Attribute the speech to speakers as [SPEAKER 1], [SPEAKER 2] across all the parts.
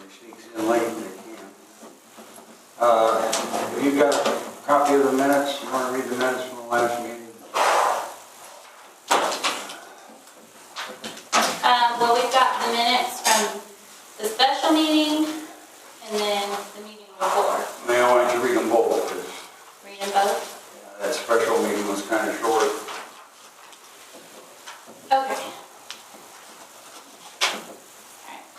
[SPEAKER 1] sneaks in late, they can. Have you got a copy of the minutes? You want to read the minutes from the last meeting?
[SPEAKER 2] Well, we've got the minutes from the special meeting and then the meeting before.
[SPEAKER 1] Now, why don't you read them both?
[SPEAKER 2] Read them both?
[SPEAKER 1] That special meeting was kind of short.
[SPEAKER 2] Okay.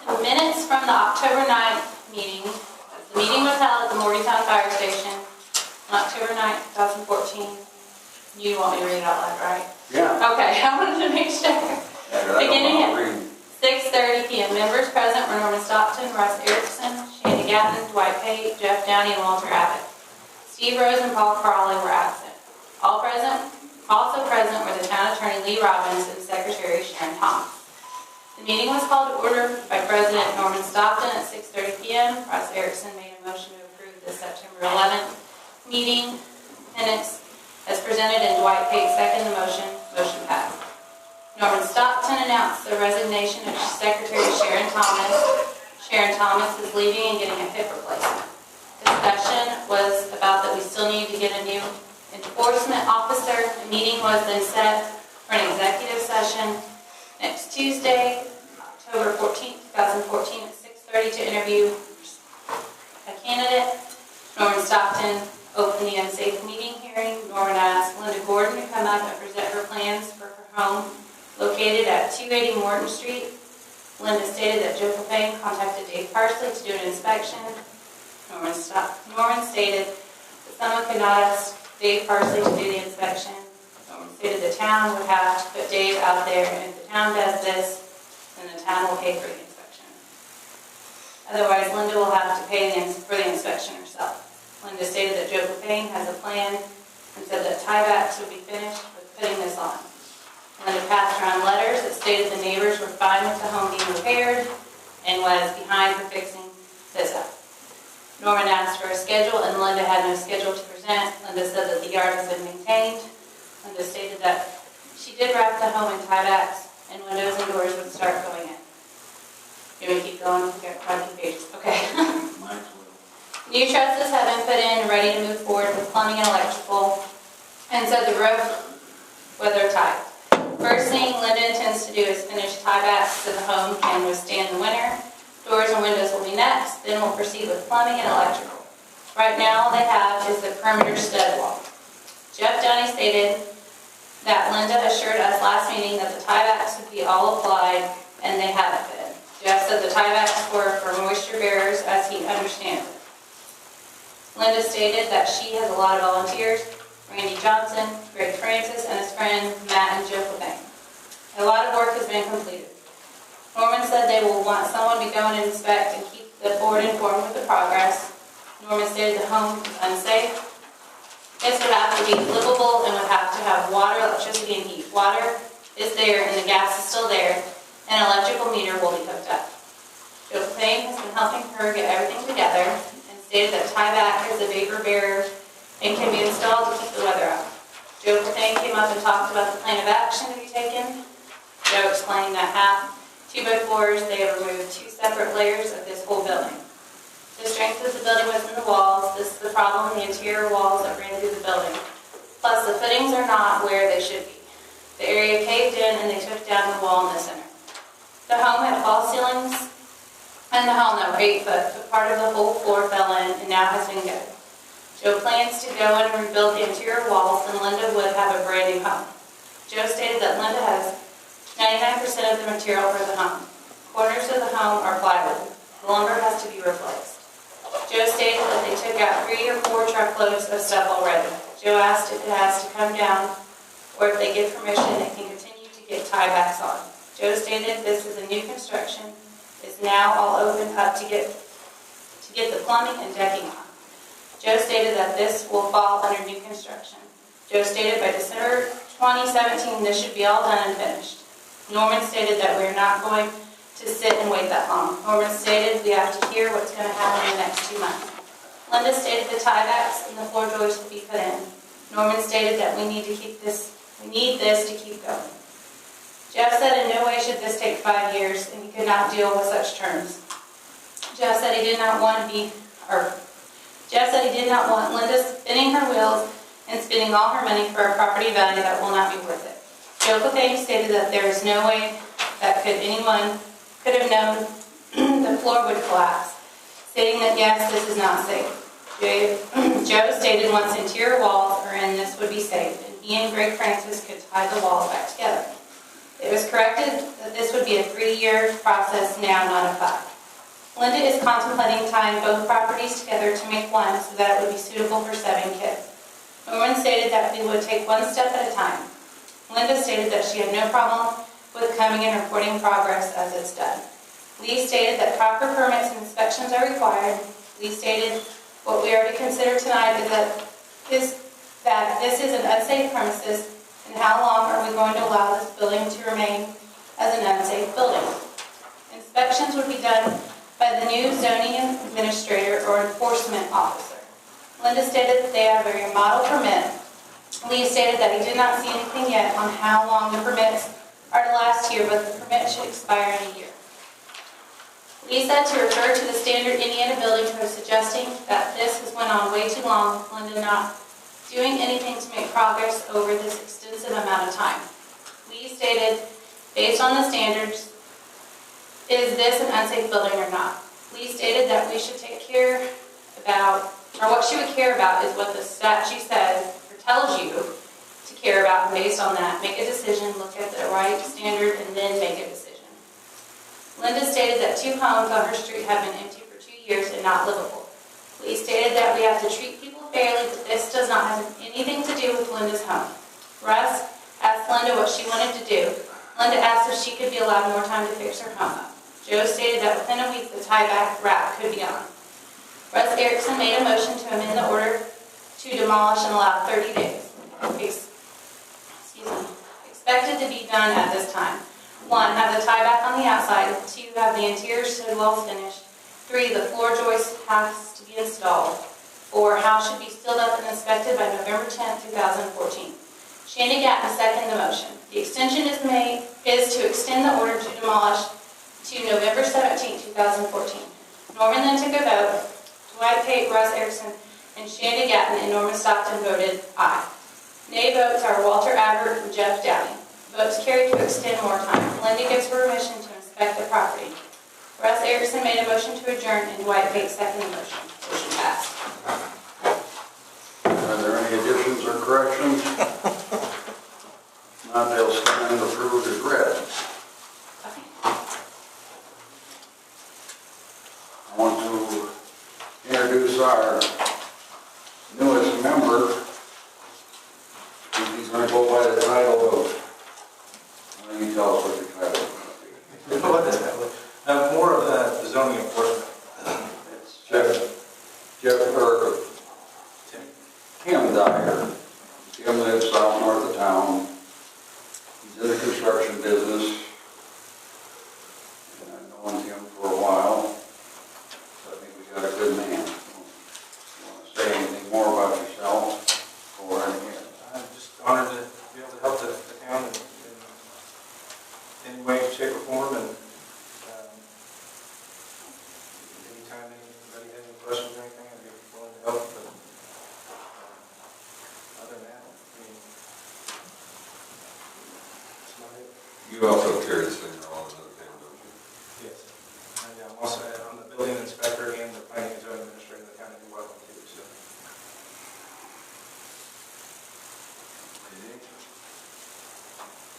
[SPEAKER 2] The minutes from the October 9th meeting. The meeting was held at the Morgantown Fire Station on October 9th, 2014. You want me to read it out loud, right?
[SPEAKER 1] Yeah.
[SPEAKER 2] Okay, I wanted to make sure. Beginning at 6:30 p.m. Members present were Norman Stockton, Russ Erickson, Shandy Gatton, Dwight Pate, Jeff Downey, and Walter Abbott. Steve Rose and Paul Crawley were absent. Also present were the town attorney Lee Robbins and Secretary Sharon Thomas. The meeting was called to order by President Norman Stockton at 6:30 p.m. Russ Erickson made a motion to approve the September 11th meeting minutes as presented, and Dwight Pate seconded the motion. Motion passed. Norman Stockton announced the resignation of Secretary Sharon Thomas. Sharon Thomas is leaving and getting a hip replacement. Discussion was about that we still need to get a new enforcement officer. The meeting was then set for an executive session next Tuesday, October 14th, 2014 at 6:30 to interview a candidate. Norman Stockton opened the unsafe meeting hearing. Norman asked Linda Gordon to come up and present her plans for her home located at 280 Morton Street. Linda stated that Joe Payne contacted Dave Parsley to do an inspection. Norman stated that someone could not ask Dave Parsley to do the inspection. Norman stated the town would have to put Dave out there, and if the town does this, then the town will pay for the inspection. Otherwise, Linda will have to pay for the inspection herself. Linda stated that Joe Payne has a plan and said that tiebacks would be finished with putting this on. Linda passed around letters that stated the neighbors were fine with the home being repaired and was behind for fixing this up. Norman asked for a schedule, and Linda had no schedule to present. Linda said that the yard has been maintained. Linda stated that she did wrap the home in tiebacks and windows and doors would start going in. You want me to keep going? We've got quite a few pages. Okay. New trusses have been put in and ready to move forward with plumbing and electrical, and said the roof, weather tight. First thing Linda intends to do is finish tiebacks so the home can withstand the winter. Doors and windows will be next, then we'll proceed with plumbing and electrical. Right now all they have is the perimeter stud wall. Jeff Downey stated that Linda assured us last meeting that the tiebacks would be all applied, and they haven't been. Jeff said the tiebacks were for moisture bearers as he understands it. Linda stated that she has a lot of volunteers: Randy Johnson, Greg Francis, and his friend Matt and Joe Payne. A lot of work has been completed. Norman said they will want someone to go and inspect and keep the board informed of the progress. Norman stated the home is unsafe. This would have to be livable and would have to have water, electricity, and heat. Water is there and the gas is still there, and an electrical meter will be hooked up. Joe Payne has been helping her get everything together and stated that tieback is a vapor barrier and can be installed to keep the weather out. Joe Payne came up and talked about the plan of action to be taken. Joe explained that 2x4s, they have removed 2 separate layers of this whole building. The strength of the building was in the walls. This is the problem in the interior walls that ran through the building. Plus, the footings are not where they should be. The area caved in and they took down the wall in the center. The home had false ceilings, and the home that were 8 foot, but part of the whole floor fell in and now has been gutted. Joe plans to go in and rebuild the interior walls, and Linda would have a brand new home. Joe stated that Linda has 99% of the material for the home. Corners of the home are plywood. The lumber has to be replaced. Joe stated that they took out 3 or 4 truckloads of stuff already. Joe asked if it has to come down, or if they give permission, it can continue to get tiebacks on. Joe stated this is a new construction. It's now all open up to get the plumbing and decking on. Joe stated that this will fall under new construction. Joe stated by December 2017 this should be all done and finished. Norman stated that we're not going to sit and wait that long. Norman stated we have to hear what's going to happen in the next 2 months. Linda stated the tiebacks and the floor joists will be put in. Norman stated that we need this to keep going. Jeff said in no way should this take 5 years, and he could not deal with such terms. Jeff said he did not want Linda spinning her wheels and spending all her money for a property value that will not be worth it. Joe Clefairy stated that there is no way that anyone could have known the floor would collapse, stating that yes, this is not safe. Joe stated once interior walls are in, this would be safe, and he and Greg Francis could tie the walls back together. It was corrected that this would be a 3-year process now, not a 5. Linda is contemplating tying both properties together to make one so that it would be suitable for 7 kids. Norman stated that we would take one step at a time. Linda stated that she had no problem with coming and reporting progress as it's done. Lee stated that proper permits and inspections are required. Lee stated what we are to consider tonight is that this is an unsafe premises, and how long are we going to allow this building to remain as an unsafe building? Inspections would be done by the new zoning administrator or enforcement officer. Linda stated that they have a remodel permit. Lee stated that he did not see anything yet on how long the permits are to last here, but the permit should expire in a year. Lee said to refer to the standard Indiana building code, suggesting that this has went on way too long, with Linda not doing anything to make progress over this extensive amount of time. Lee stated, based on the standards, is this an unsafe building or not? Lee stated that we should take care about, or what she would care about is what the statute says or tells you to care about, and based on that, make a decision, look at the right standard, and then make a decision. Linda stated that 2 homes on her street have been empty for 2 years and not livable. Lee stated that we have to treat people fairly, but this does not have anything to do with Linda's home. Russ asked Linda what she wanted to do. Linda asked if she could be allowed more time to fix her home up. Joe stated that within a week the tieback wrap could be on. Russ Erickson made a motion to amend the order to demolish and allow 30 days. Expected to be done at this time. 1, have the tieback on the outside. 2, have the interior stud walls finished. 3, the floor joist has to be installed. 4, house should be sealed up and inspected by November 10, 2014. Shandy Gatton seconded the motion. The extension is to extend the order to demolish to November 17, 2014. Norman then took a vote. Dwight Pate, Russ Erickson, and Shandy Gatton and Norman Stockton voted aye. Nay votes are Walter Abbott and Jeff Downey. Votes carried to extend more time. Linda gives permission to inspect the property. Russ Erickson made a motion to adjourn, and Dwight Pate seconded the motion. Motion passed.
[SPEAKER 1] Are there any additions or corrections? Not, they'll stand and approved as read.
[SPEAKER 2] Okay.
[SPEAKER 1] I want to introduce our newest member. He's going to go by the title of, why don't you tell us what the title is?
[SPEAKER 3] More of the zoning enforcement.
[SPEAKER 1] It's Tim Dyer. Tim lives south north of town. He's in the construction business. And I've known Tim for a while. So I think we got a good man. You want to say anything more about yourself? Or anything?
[SPEAKER 3] I'm just honored to be able to help the town in any way, shape, or form. And anytime anybody has any questions or anything, I'd be willing to help. But other than that, that's about it.
[SPEAKER 4] You also carry the same role as other people, don't you?
[SPEAKER 3] Yes. And I'm also I'm the building inspector and the planning and zoning administrator of the county of Welcome too. So.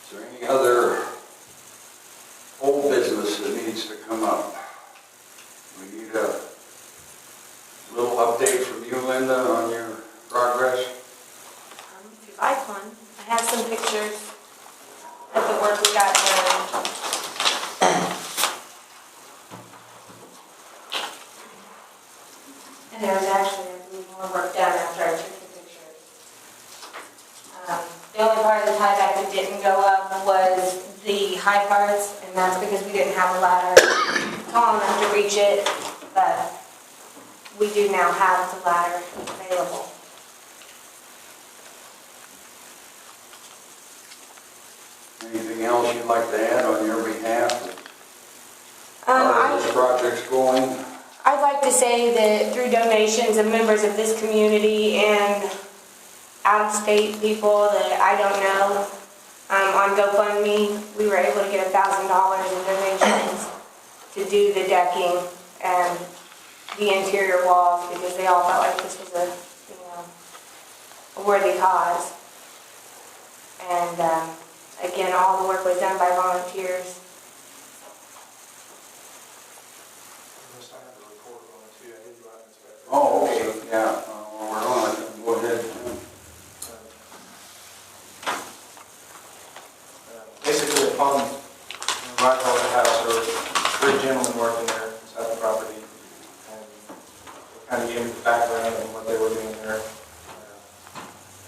[SPEAKER 1] Is there any other old business that needs to come up? We need a little update from you, Linda, on your progress.
[SPEAKER 5] If you'd like one, I have some pictures of the work we got done. And there was actually, I believe, more work done after I took the pictures. The only part of the tieback that didn't go up was the high parts, and that's because we didn't have a ladder tall enough to reach it, but we do now have the ladder available.
[SPEAKER 1] Anything else you'd like to add on your behalf? How are those projects going?
[SPEAKER 5] to say that through donations of members of this community and out-of-state people that I don't know, on GoFundMe, we were able to get $1,000 in donations to do the decking and the interior walls because they all felt like this was a worthy cause. And again, all the work was done by volunteers.
[SPEAKER 3] Unless I have a report on it too, I did go out and inspect it.
[SPEAKER 1] Oh, okay, yeah, we're on it, go ahead.
[SPEAKER 3] Basically, upon arrival at the house, there were 3 gentlemen working there inside the property, and they kind of gave me the background on what they were doing there.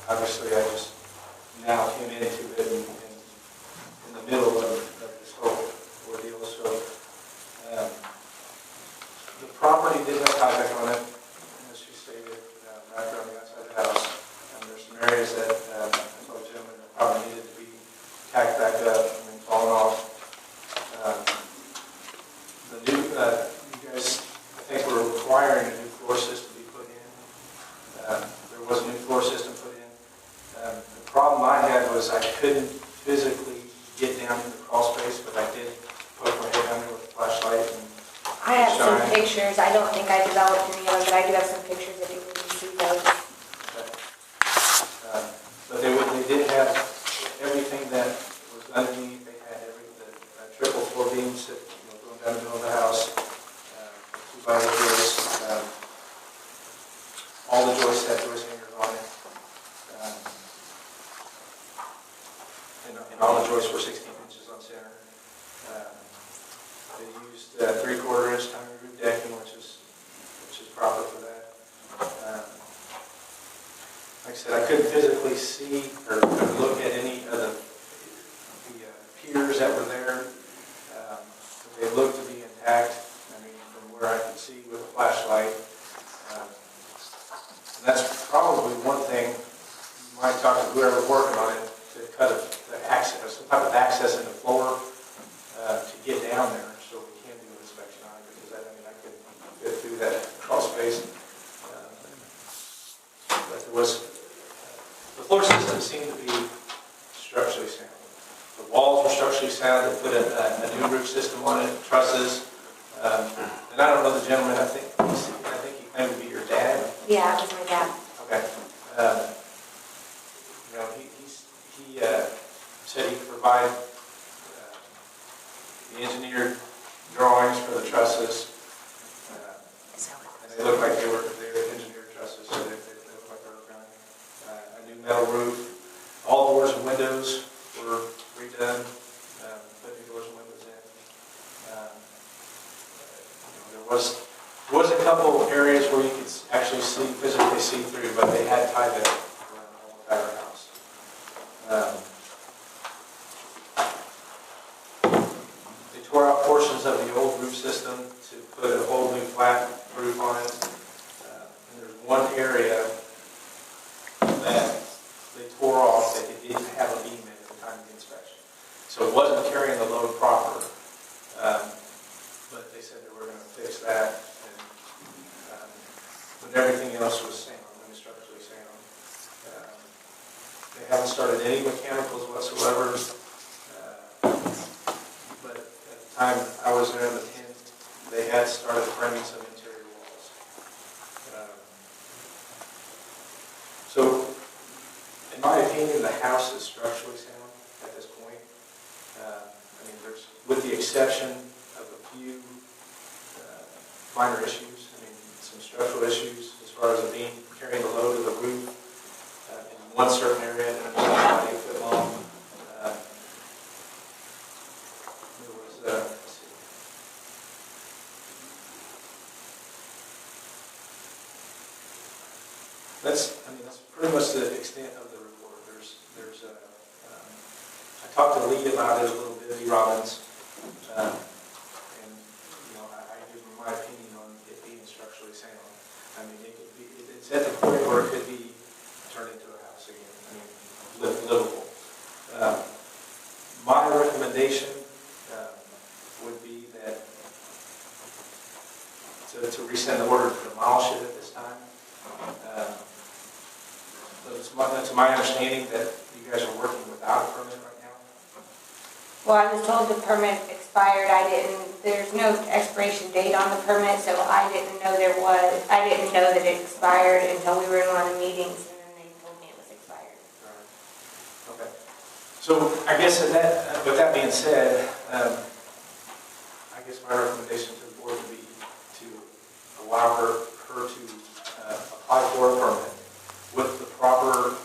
[SPEAKER 3] Obviously, I just now came into it in the middle of this whole ordeal, so the property did have tieback on it, as you stated, right around the outside of the house, and there's some areas that I told the gentleman that probably needed to be tacked back up and fallen off. The new, you guys, I think were requiring a new floor system to be put in. There was a new floor system put in. The problem I had was I couldn't physically get down in the crawl space, but I did poke my head down there with a flashlight and
[SPEAKER 5] I have some
[SPEAKER 3] shine.
[SPEAKER 5] pictures. I don't think I developed any of them, but I do have some pictures if you want to see those.
[SPEAKER 3] But they did have everything that was underneath. They had the triple floor beams that going down the middle of the house, 2x8 joists. All the joists had joist hangers on it. And all the joists were 16 inches on center. They used 3/4 inch tongue groove decking, which is proper for that. Like I said, I couldn't physically see or look at any of the piers that were there. But they looked to be intact. I mean, from where I could see with a flashlight. And that's probably one thing you might talk to whoever's working on it to cut the access, some type of access in the floor to get down there, so we can do an inspection on it. Because I couldn't fit through that crawl space. But there was. The floor system seemed to be structurally sound. The walls were structurally sound. They put a new roof system on it, trusses. And I don't know the gentleman. I think he claimed to be your dad.
[SPEAKER 5] Yeah, it was my dad.
[SPEAKER 3] Okay. He said he could provide the engineered drawings for the trusses. And they looked like they were engineered trusses, so they looked like they were done. A new metal roof. All doors and windows were redone. Put new doors and windows in. There was a couple of areas where you could actually physically see through, but they had tieback around the whole entire house. They tore out portions of the old roof system to put a whole new flat roof on it. And there's one area that they tore off that they didn't have a beam in at the time of the inspection. So it wasn't carrying the load proper. But they said they were going to fix that. But everything else was sound, structurally sound. They haven't started any mechanicals whatsoever. But at the time I was there in the tent, they had started framing some interior walls. So, in my opinion, the house is structurally sound at this point. I mean, with the exception of a few minor issues. I mean, some structural issues as far as it being carrying the load of the roof in one certain area, and it was about 8 foot long. There was, let's see. That's pretty much the extent of the report. I talked to Lee about it a little bit, Lee Robbins. My opinion on it being structurally sound. I mean, it's at the point where it could be turned into a house again. I mean, livable. My recommendation would be that to to rescind the order to demolish it at this time. But it's my understanding that you guys are working without a permit right now.
[SPEAKER 5] Well, I was told the permit expired. There's no expiration date on the permit, so I didn't know I didn't know that it expired until we were in one of the meetings, and then they told me it was expired.
[SPEAKER 3] Okay. So I guess with that being said, I guess my recommendation to the board would be to allow her to apply for a permit with the proper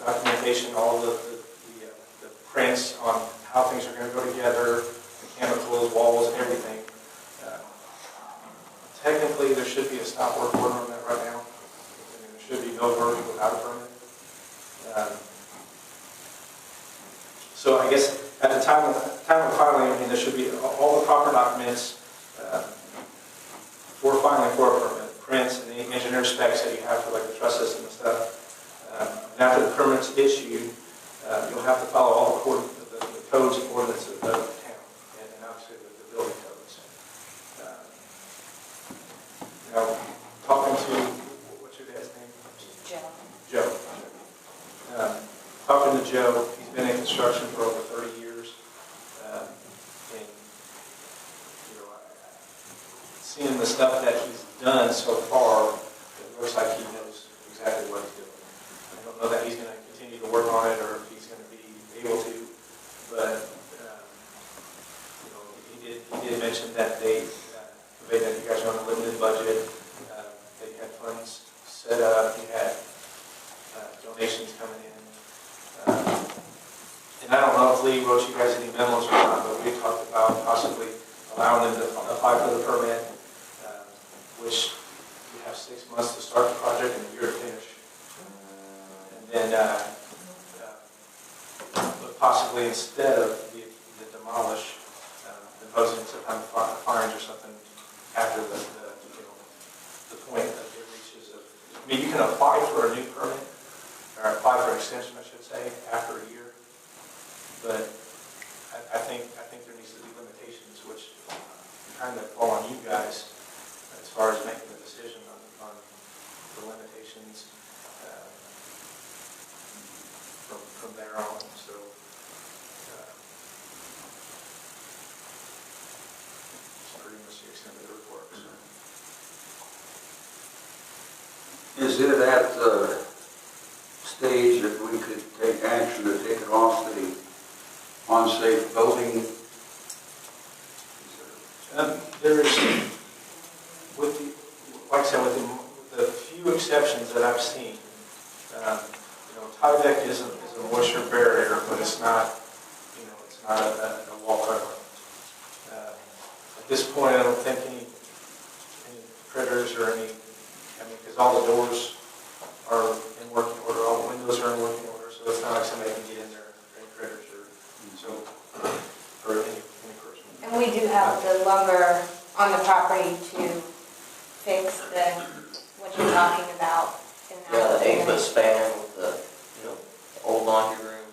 [SPEAKER 3] documentation, all the prints on how things are going to go together, mechanicals, walls, everything. Technically, there should be a stop work order on that right now. I mean, there should be no work without a permit. So I guess at the time of filing, I mean, there should be all the proper documents for filing for a permit, prints and the engineer specs that you have for like the truss system and stuff. And after the permit's issued, you'll have to follow all the codes and ordinances of the town, and obviously the building codes. Now, talking to, what's your dad's name? Joe. Talking to Joe, he's been in construction for over 30 years. And, you know, seeing the stuff that he's done so far, it looks like he knows exactly what he's doing. I don't know that he's going to continue to work on it or if he's going to be able to, but you know, he did mention that they that you guys are on a limited budget. They had funds set up. He had donations coming in. And I don't know if Lee wrote you guys any memos or not, but we talked about possibly allowing them to apply for the permit, which you have 6 months to start the project and a year to finish. And then but possibly instead of the demolish, imposing some kind of fines or something after the point that it reaches of, I mean, you can apply for a new permit, or apply for an extension, I should say, after a year. But I think there needs to be limitations, which kind of fall on you guys as far as making the decision on the limitations from there on. So it's pretty much the extent of the report. So.
[SPEAKER 1] Is it at the stage that we could take action to take it off the unsafe building?
[SPEAKER 3] There's, like I said, with the few exceptions that I've seen, you know, Tyvek is a moisture barrier, but it's not, you know, it's not a wall cover. At this point, I don't think any critters or any, I mean, because all the doors are in working order, all the windows are in working order, so it's not like somebody can get in there, any critters or any person.
[SPEAKER 5] And we do have the lumber on the property to fix what you're talking about.
[SPEAKER 6] Yeah, the 8-foot span with the, you know, the old laundry room.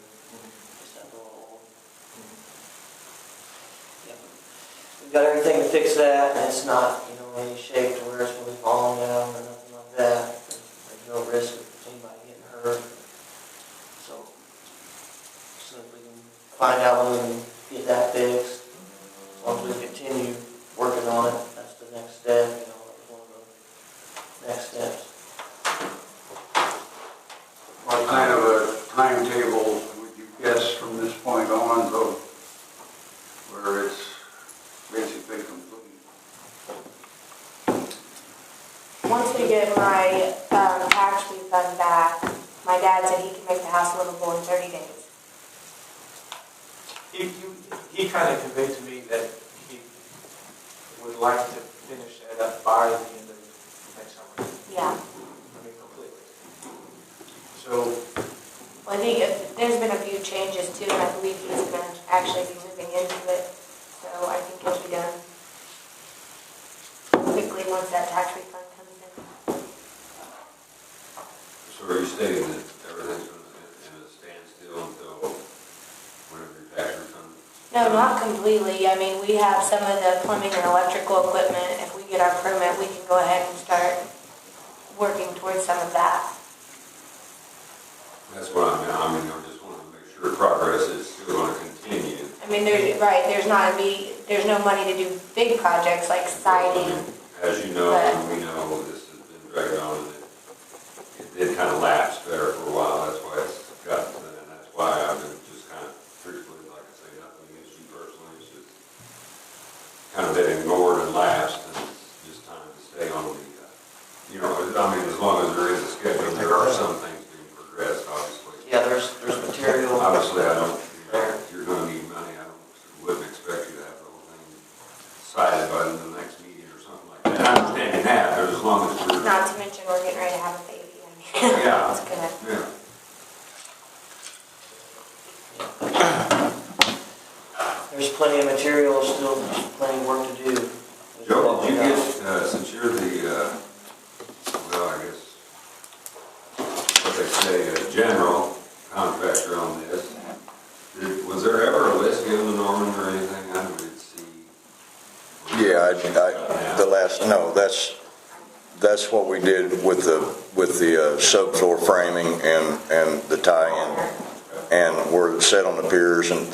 [SPEAKER 6] Just that little old. Yeah. We've got everything to fix that, and it's not, you know, any shape to where it's going to be falling down or nothing like that. There's no risk of anybody getting hurt. So if we can find out when we can get that fixed, as long as we continue working on it, that's the next step, you know, that's one of the next steps.
[SPEAKER 1] What kind of a timetable would you guess from this point on, though, where it's basically complete?
[SPEAKER 5] Once we get my tax refund back, my dad said he can make the house livable in 30 days.
[SPEAKER 3] He kind of conveyed to me that he would like to finish that up by the end of next summer.
[SPEAKER 5] Yeah.
[SPEAKER 3] I mean, completely. So,
[SPEAKER 5] Well, I think there's been a few changes too, and I believe he's going to actually be moving into it. So I think it'll be done quickly once that tax refund comes in.
[SPEAKER 4] So are you stating that everything's in a standstill until whenever your tax refund?
[SPEAKER 5] No, not completely. I mean, we have some of the plumbing and electrical equipment. If we get our permit, we can go ahead and start working towards some of that.
[SPEAKER 4] That's what I mean, I just wanted to make sure progress is still going to continue.
[SPEAKER 5] I mean, there's no money to do big projects like siding.
[SPEAKER 4] As you know, and we know, this has been dragged on, and it did kind of lapse there for a while. That's why it's gotten to that, and that's why I've been just kind of, truthfully, like I say, nothing against you personally, it's just kind of been ignored and lapsed, and it's just time to stay on the, you know, I mean, as long as there is a schedule, there are some things being progressed, obviously.
[SPEAKER 6] Yeah, there's material.
[SPEAKER 4] Obviously, I don't, if you're going to need money, wouldn't expect you to have the whole thing decided by the next meeting or something like that. I understand that, but as long as we're.
[SPEAKER 5] Not to mention, we're getting ready to have a baby. I mean,
[SPEAKER 4] Yeah.
[SPEAKER 5] it's gonna.
[SPEAKER 4] Yeah.
[SPEAKER 6] There's plenty of material, still plenty of work to do.
[SPEAKER 4] Joe, did you get, since you're the, well, I guess, what they say, a general contractor on this, was there ever a list given to Norman or anything? I didn't see.
[SPEAKER 1] Yeah, no, that's what we did with the subfloor framing and the tie-in, and we're set on the piers, and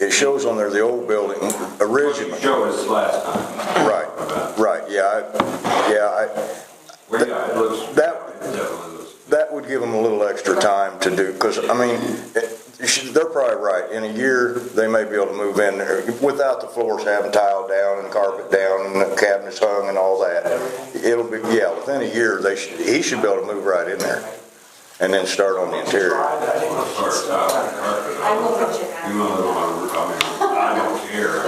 [SPEAKER 1] it shows on there the old building originally.
[SPEAKER 4] What you showed us last time.
[SPEAKER 1] Right, yeah,
[SPEAKER 4] Well, yeah, it looks. It definitely looks.
[SPEAKER 1] that would give them a little extra time to do, because, I mean, they're probably right. In a year, they may be able to move in there without the floors having tile down and carpet down and the cabinets hung and all that. It'll be, yeah, within a year, he should be able to move right in there and then start on the interior.
[SPEAKER 2] I will put you
[SPEAKER 4] You know, I don't care.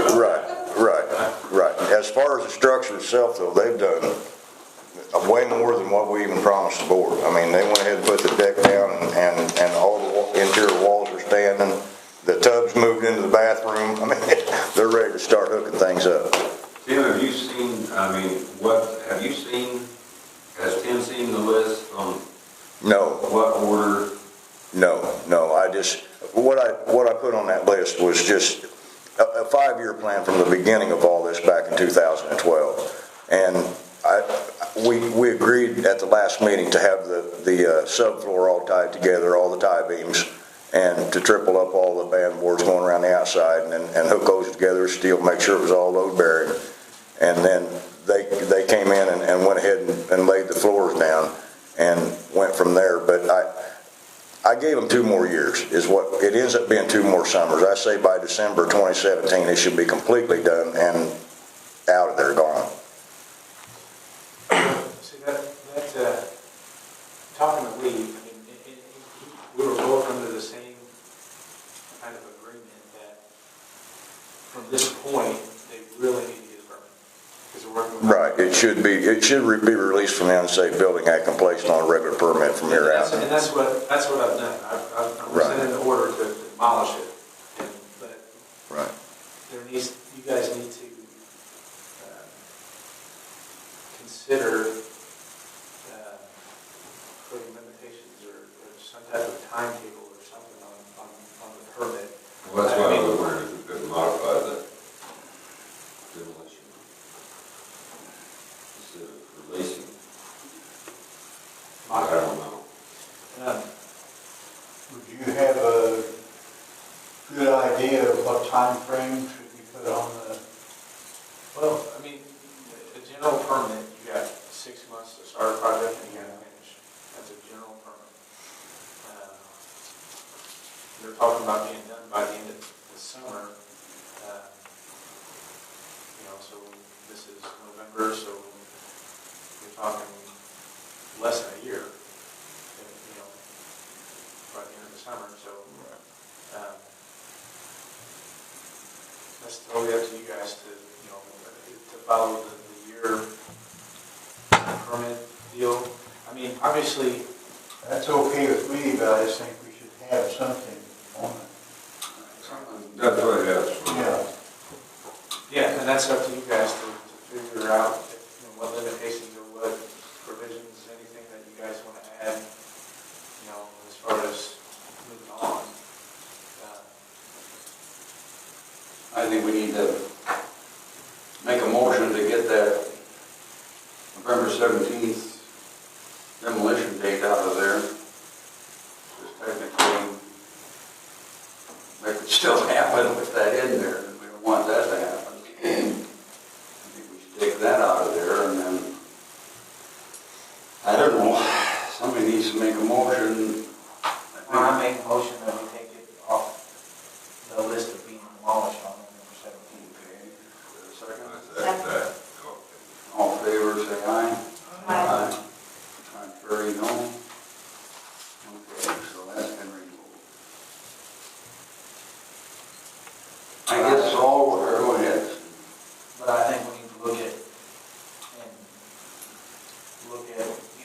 [SPEAKER 1] Right. As far as the structure itself, though, they've done way more than what we even promised the board. I mean, they went ahead and put the deck down and all the interior walls are standing. The tub's moved into the bathroom. I mean, they're ready to start hooking things up.
[SPEAKER 4] Tim, have you seen, has Tim seen the list on
[SPEAKER 1] No,
[SPEAKER 4] what order?
[SPEAKER 1] no, what I put on that list was just a 5-year plan from the beginning of all this back in 2012. And we agreed at the last meeting to have the subfloor all tied together, all the tie beams, and to triple up all the band boards going around the outside, and hook those together, steel, make sure it was all load bearing. And then they came in and went ahead and laid the floors down and went from there. But I gave them 2 more years, is what it ends up being, 2 more summers. I say by December 2017 it should be completely done and out of there, gone.
[SPEAKER 3] See, talking to Lee, I mean, we were both under the same kind of agreement that from this point, they really need to get a permit. Because we're working with.
[SPEAKER 1] Right, it should be released from the unsafe building act and placed on a regular permit from here out.
[SPEAKER 3] And that's what I've done. I've presented an order to demolish it. But
[SPEAKER 1] Right.
[SPEAKER 3] you guys need to consider putting limitations or some type of timetable or something on the permit.
[SPEAKER 4] Well, that's why I was wondering if we could modify the demolition instead of releasing. I don't know.
[SPEAKER 7] Would you have a good idea of what time frame should be put on the?
[SPEAKER 3] Well, I mean, a general permit, you got 6 months to start a project and you got to finish. That's a general permit. They're talking about being done by the end of the summer. So this is November, so you're talking less than a year, by the end of the summer. So that's totally up to you guys to follow the year permit deal. I mean, obviously.
[SPEAKER 7] That's okay with me, but I just think we should have something on it.
[SPEAKER 4] That's what it is.
[SPEAKER 7] Yeah.
[SPEAKER 3] Yeah, and that's up to you guys to figure out what limitations or what provisions, anything that you guys want to add, as far as moving on.
[SPEAKER 1] I think we need to make a motion to get that
[SPEAKER 8] take that out of there, and then, I don't know, somebody needs to make a motion.
[SPEAKER 3] Well, I make a motion that we take it off the list of being demolished on November 17th.
[SPEAKER 8] Okay, is there a second?
[SPEAKER 4] That,
[SPEAKER 8] All in favor, say aye.
[SPEAKER 5] Aye.
[SPEAKER 8] Contrary, no. Okay, so that's been removed. I guess all, go ahead.
[SPEAKER 3] But I think we need to look at,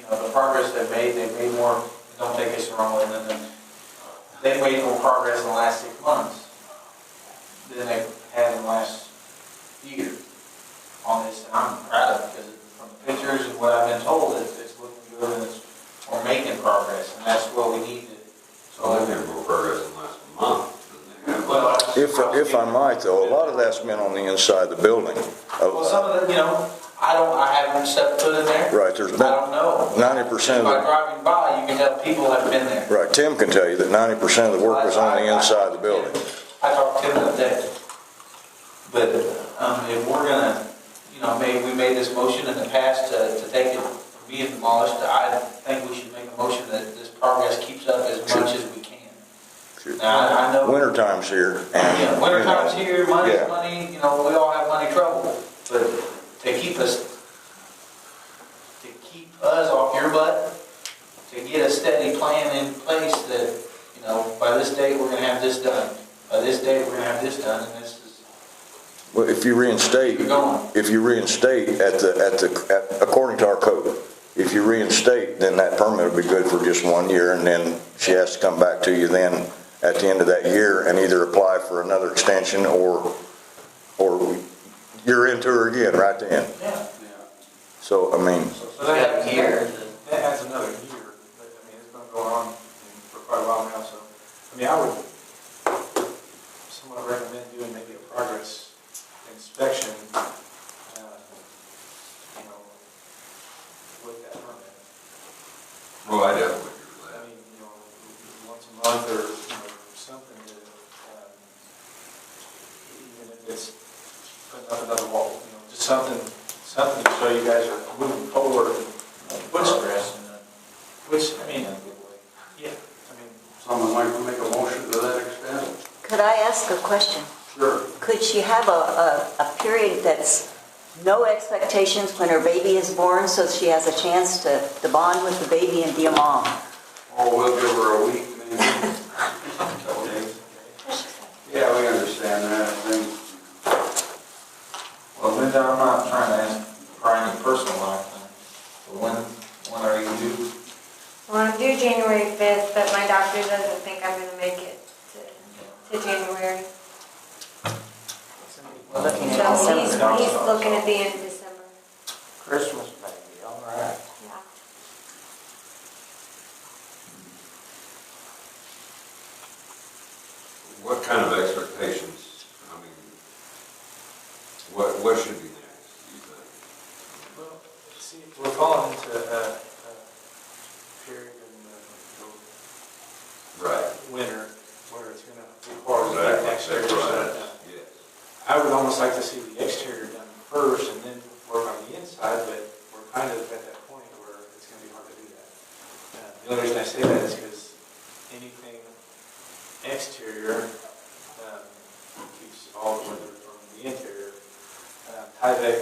[SPEAKER 3] the progress they've made more, don't take us the wrong way, they've made more progress in the last 6 months than they've had in the last year on this, and I'm proud of it, because from the pictures and what I've been told, it's looking good, and we're making progress, and that's what we need to.
[SPEAKER 4] so they've made more progress in the last month than they have.
[SPEAKER 3] Well,
[SPEAKER 1] If I might though, a lot of that's been on the inside of the building.
[SPEAKER 3] Well, some of them, I haven't stepped foot in there.
[SPEAKER 1] Right, there's been
[SPEAKER 3] I don't know.
[SPEAKER 1] 90% of
[SPEAKER 3] By
[SPEAKER 1] the,
[SPEAKER 3] driving by, you can tell people have been there.
[SPEAKER 1] right, Tim can tell you that 90% of the work was on the inside of the building.
[SPEAKER 3] I talked to him the other day. But if we're gonna, we made this motion in the past to take it from being demolished, I think we should make a motion that this progress keeps up as much as we can. Now, I know.
[SPEAKER 1] Wintertime's here. and,
[SPEAKER 3] Yeah, winter time's here, money's
[SPEAKER 1] Yeah.
[SPEAKER 3] money, we all have money trouble, but to keep us off your butt, to get a steady plan in place that, by this date, we're gonna have this done, by this date, we're gonna have this done, and this is,
[SPEAKER 1] Well, if you reinstate,
[SPEAKER 3] Keep going.
[SPEAKER 1] according to our code, if you reinstate, then that permit will be good for just 1 year, and then she has to come back to you then at the end of that year and either apply for another extension or you're into her again right then.
[SPEAKER 3] yeah.
[SPEAKER 1] So, I mean,
[SPEAKER 3] So that adds another year, but, it's been going on for quite a while now, so, I would somewhat recommend doing maybe a progress inspection, with that permit.
[SPEAKER 4] Well, I definitely agree with that.
[SPEAKER 3] Once a month or, something to, even if it's putting up another wall, just something to show you guys are moving forward and progress, which, in a good way. Yeah,
[SPEAKER 8] Someone like to make a motion to that extent?
[SPEAKER 9] Could I ask a question?
[SPEAKER 8] Sure.
[SPEAKER 9] Could she have a period that's no expectations when her baby is born so she has a chance to bond with the baby and be a mom?
[SPEAKER 8] Or we'll give her a week, maybe. Couple days. Yeah, we understand that, I think.
[SPEAKER 3] Well, Linda, I'm not trying to ask for any personal life, but when are you due?
[SPEAKER 5] Well, I'm due January 5th, but my doctor doesn't think I'm gonna make it to January.
[SPEAKER 9] We're looking at
[SPEAKER 5] So
[SPEAKER 9] December.
[SPEAKER 5] he's looking at the end of December.
[SPEAKER 6] Christmas, baby, all right.
[SPEAKER 5] Yeah.
[SPEAKER 4] What kind of expectations, what should be next, do you think?
[SPEAKER 3] Well, see, we're falling into a period in the
[SPEAKER 4] Right.
[SPEAKER 3] winter where it's gonna require the exterior stuff done.
[SPEAKER 4] Yes.
[SPEAKER 3] I would almost like to see the exterior done first and then work on the inside, but we're kind of at that point where it's gonna be hard to do that. The only reason I say that is because anything exterior keeps all the weather from the interior. Tyvek,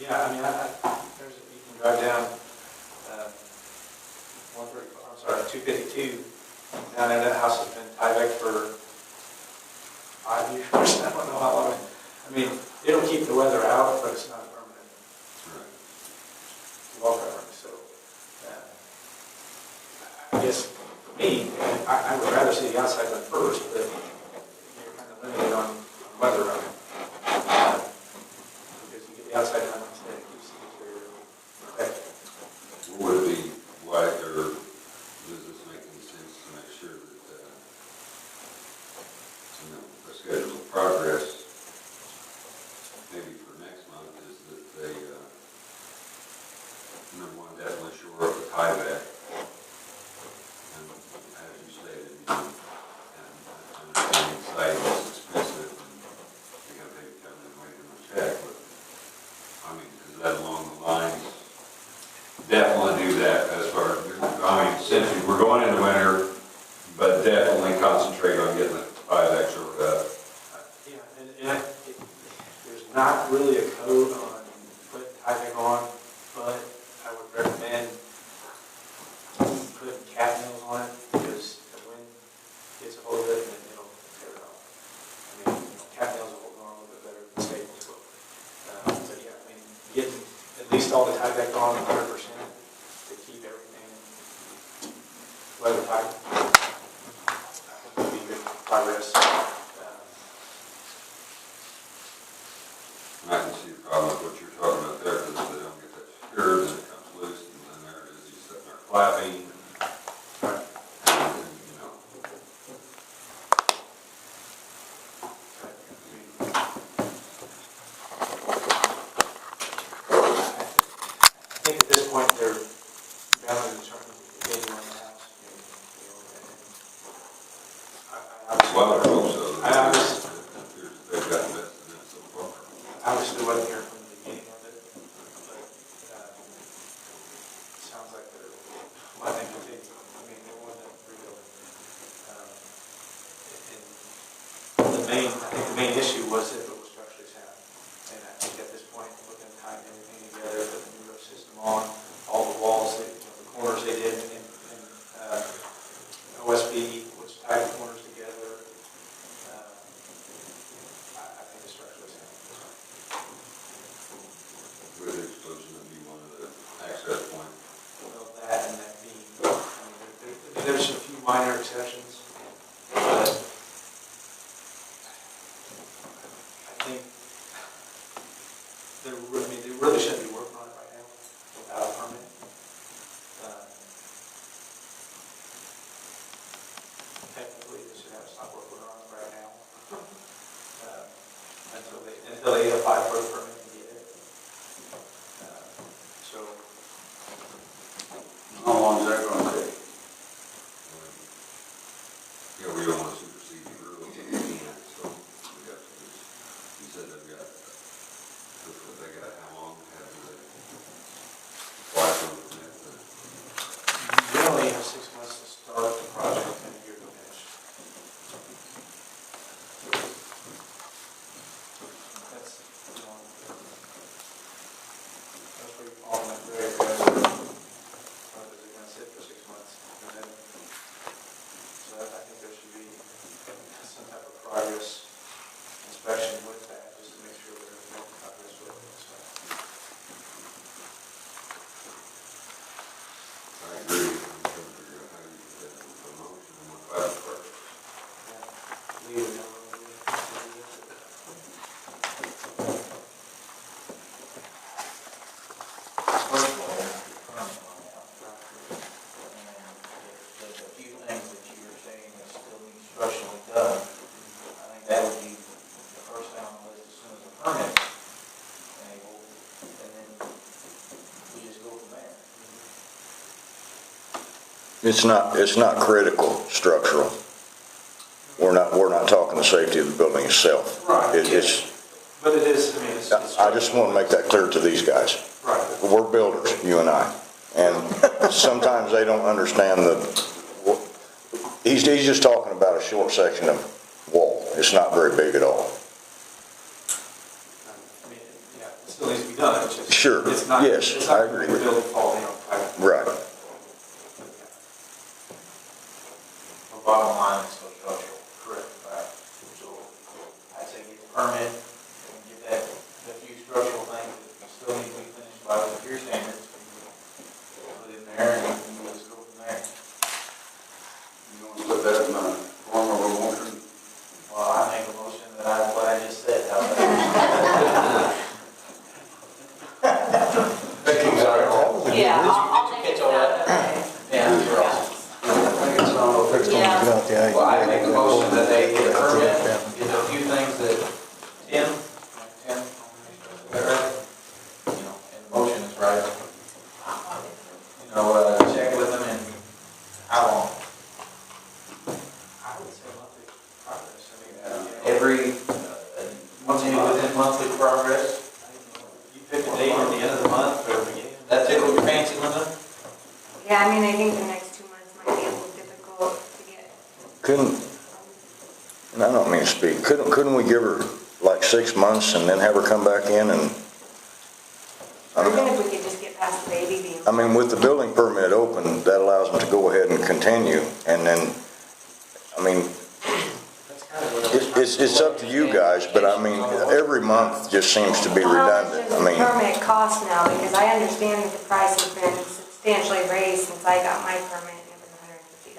[SPEAKER 3] yeah, you can drive down 252, down there, that house has been Tyvek for 5 years, I don't know how long. It'll keep the weather out, but it's not permanent.
[SPEAKER 4] Right.
[SPEAKER 3] Wall covering, so, I guess, for me, I would rather see the outside done first, but you're kind of limited on weather on it. Because you get the outside done instead, it keeps the interior protected.
[SPEAKER 4] Would it be like, or does this make any sense to make sure that, the schedule of progress, maybe for next month, is that they, number one, definitely shore up the tieback. And as you stated, and understanding site is expensive, and you
[SPEAKER 3] not really a code on putting Tyvek on, but I would recommend putting cap nails on it because the wind gets a hold of it and then it'll tear it off. I mean, cap nails will hold on a little bit better than staples will. But yeah, I mean, getting at least all the Tyvek on 100% to keep everything weather tight. I think would be good progress.
[SPEAKER 4] I can see the problem with what you're talking about there, because if they don't get that secured, then it comes loose, and then there it is, you sitting there flapping. And then, you know.
[SPEAKER 3] I think at this point, they're bound to determine the dating on the house.
[SPEAKER 4] Well, I hope so.
[SPEAKER 3] I obviously,
[SPEAKER 4] They've got invested in it so far.
[SPEAKER 3] obviously wasn't here from the beginning of it, but it sounds like they're, well, I think they want to rebuild it. I think the main issue was if it was structurally sound. And I think at this point, looking at tying everything together, putting the new roof system on, all the walls, the corners they did in OSB, which tied the corners together, I think it's structurally sound.
[SPEAKER 4] With the explosion would be one of the access points.
[SPEAKER 3] Well, that and that beam. I mean, there's a few minor exceptions, but I think they really shouldn't be working on it right now without a permit. Technically, they should have to stop working on it right now until they apply for the permit and get it. So.
[SPEAKER 8] How long is that gonna take?
[SPEAKER 4] Yeah, we don't want to supersede the rules if we can, so we got to just, you said they've got, they got how long have they applied for the permit?
[SPEAKER 3] Generally, you have 6 months to start the project and a year to finish. That's, that's where you fall in that very aggressive. Or is it going to sit for 6 months? And then, so I think there should be some type of progress inspection with that, just to make sure we're making progress with it. So,
[SPEAKER 4] I agree. I'm trying to figure out how you put that in the motion and what class it works.
[SPEAKER 3] yeah, Lee would know what we do.
[SPEAKER 10] First of all, there's a permit on that. And if there's a few things that you were saying that still need structurally done, I think that would be the first thing on the list as soon as the permit enabled, and then we just go from there.
[SPEAKER 1] It's not critical structural. We're not talking the safety of the building itself.
[SPEAKER 3] Right.
[SPEAKER 1] It's,
[SPEAKER 3] But it is, I mean, it's.
[SPEAKER 1] I just want to make that clear to these guys.
[SPEAKER 3] Right.
[SPEAKER 1] We're builders, you and I, and sometimes they don't understand he's just talking about a short section of wall. It's not very big at all.
[SPEAKER 3] I mean, yeah, it still needs to be done, it's just.
[SPEAKER 1] Sure.
[SPEAKER 3] It's not.
[SPEAKER 1] Yes,
[SPEAKER 3] it's not
[SPEAKER 1] I agree with you.
[SPEAKER 3] building fall down.
[SPEAKER 1] Right.
[SPEAKER 10] The bottom line is still structural.
[SPEAKER 3] Correct.
[SPEAKER 10] Right. So I'd say get the permit and get that, the few structural things that still need to be finished by your standards. Put it in there and we just go from there.
[SPEAKER 8] You want to put that in the form of a motion?
[SPEAKER 10] Well, I make a motion that what I just said, how about
[SPEAKER 2] Yeah, I'll
[SPEAKER 10] Did you
[SPEAKER 2] make it
[SPEAKER 10] catch all that?
[SPEAKER 2] sound
[SPEAKER 10] Yeah, you're awesome.
[SPEAKER 2] Yeah.
[SPEAKER 10] Well, I make a motion that they get a permit, get a few things that Tim, is that right? You know, and the motion is right. You know, check with them and how long?
[SPEAKER 3] I would say monthly progress, I mean,
[SPEAKER 10] Every, within monthly progress?
[SPEAKER 3] you pick a date at the end of the month or beginning.
[SPEAKER 10] That tickle your fancy, Linda?
[SPEAKER 5] Yeah, I mean, I think the next 2 months might be a little difficult to get.
[SPEAKER 1] Couldn't, and I don't mean to speak, couldn't we give her like 6 months and then have her come back in and, I don't
[SPEAKER 5] Even
[SPEAKER 1] know.
[SPEAKER 5] if we could just get past the baby being.
[SPEAKER 1] I mean, with the building permit open, that allows them to go ahead and continue, and then, I mean,
[SPEAKER 3] That's kind of what I was
[SPEAKER 1] it's up to you guys, but I mean, every month just seems to be redundant. I mean,
[SPEAKER 5] How much does the permit cost now? Because I understand that the price has been substantially raised since I got my permit, and it was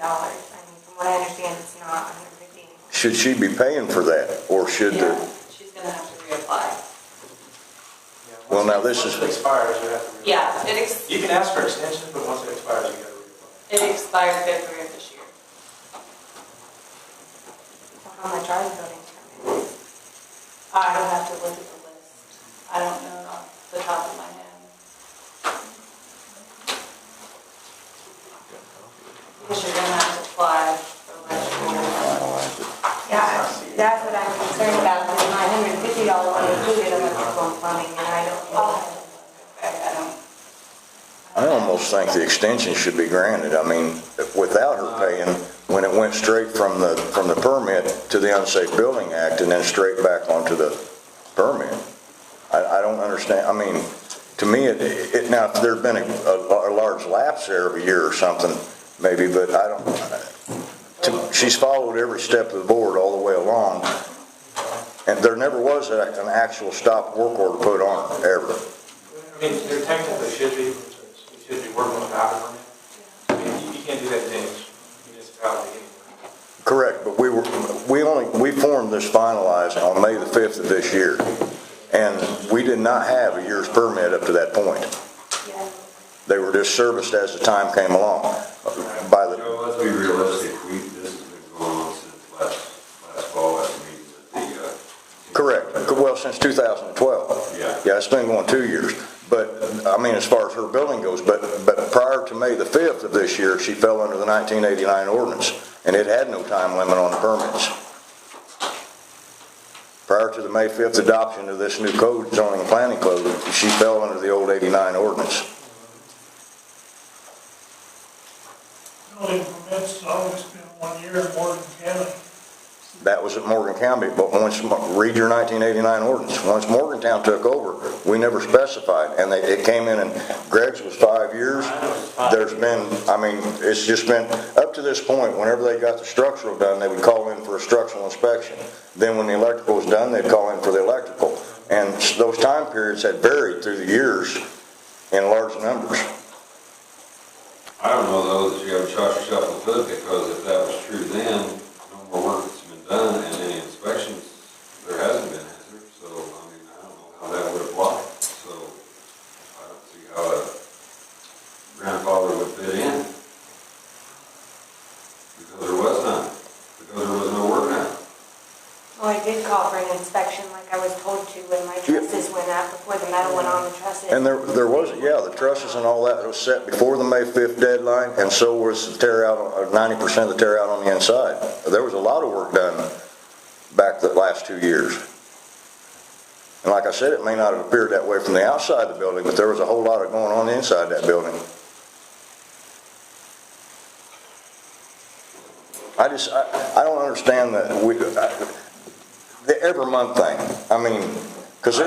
[SPEAKER 5] $150. I mean, from what I understand, it's not $150 anymore.
[SPEAKER 1] should she be paying for that, or should
[SPEAKER 2] Yeah,
[SPEAKER 1] the,
[SPEAKER 2] she's gonna have to reapply.
[SPEAKER 1] Well, now this is-
[SPEAKER 3] Once it expires, you have to.
[SPEAKER 2] Yeah,
[SPEAKER 3] You can ask for extension, but once it expires, you gotta reapply.
[SPEAKER 2] it expired February of this year.
[SPEAKER 5] So how much are the building permits?
[SPEAKER 2] I would have to look at the list. I don't know it off the top of my head. Because you're gonna have to apply for electrical.
[SPEAKER 5] Yeah, that's what I'm concerned about, because my $150 one included electrical and plumbing, and I don't know.
[SPEAKER 2] I don't.
[SPEAKER 1] I almost think the extension should be granted. I mean, without her paying, when it went straight from the permit to the Unsafe Building Act and then straight back onto the permit. I don't understand, I mean, to me, now, if there'd been a large lapse there of a year or something, maybe, but I don't, she's followed every step of the board all the way along, and there never was an actual stop work order put on her, ever.
[SPEAKER 3] I mean, there technically should be, we should be working without a permit. I mean, you can't do that in any municipality anywhere.
[SPEAKER 1] Correct, but we formed this finalized on May the 5th of this year, and we did not have a year's permit up to that point.
[SPEAKER 5] Yeah.
[SPEAKER 1] They were just serviced as the time came along. By the,
[SPEAKER 4] Joe, let's be realistic, this has been going on since last fall, last meeting at the,
[SPEAKER 1] correct, well, since 2012.
[SPEAKER 4] Yeah.
[SPEAKER 1] Yeah, it's been going 2 years, but, I mean, as far as her building goes, but prior to May the 5th of this year, she fell under the 1989 ordinance, and it had no time limit on the permits. Prior to the May 5th adoption of this new code, zoning and planning code, she fell under the old 89 ordinance.
[SPEAKER 11] Building permits always been 1 year in Morgan County.
[SPEAKER 1] That was at Morgan County, but once, read your 1989 ordinance. Once Morgantown took over, we never specified, and it came in, and Greg's was 5 years. There's been, I mean, it's just been, up to this point, whenever they got the structural done, they would call in for a structural inspection. Then when the electrical was done, they'd call in for the electrical. And those time periods had varied through the years in large numbers.
[SPEAKER 4] I don't know though that you ever shot yourself in the foot, because if that was true then, no more work that's been done, and any inspections, there hasn't been, has there? So, I mean, I don't know how that would apply. So, I don't see how a grandfather would fit in. Because there was none. Because there was no work done.
[SPEAKER 5] Well, I did call for an inspection like I was told to when my trusses went up, before the metal went on the trusses.
[SPEAKER 1] And there was, yeah, the trusses and all that was set before the May 5th deadline, and so was the tear out, 90% of the tear out on the inside. There was a lot of work done back the last 2 years. And like I said, it may not have appeared that way from the outside of the building, but there was a whole lot of going on inside that building. I don't understand the every month thing. I mean, because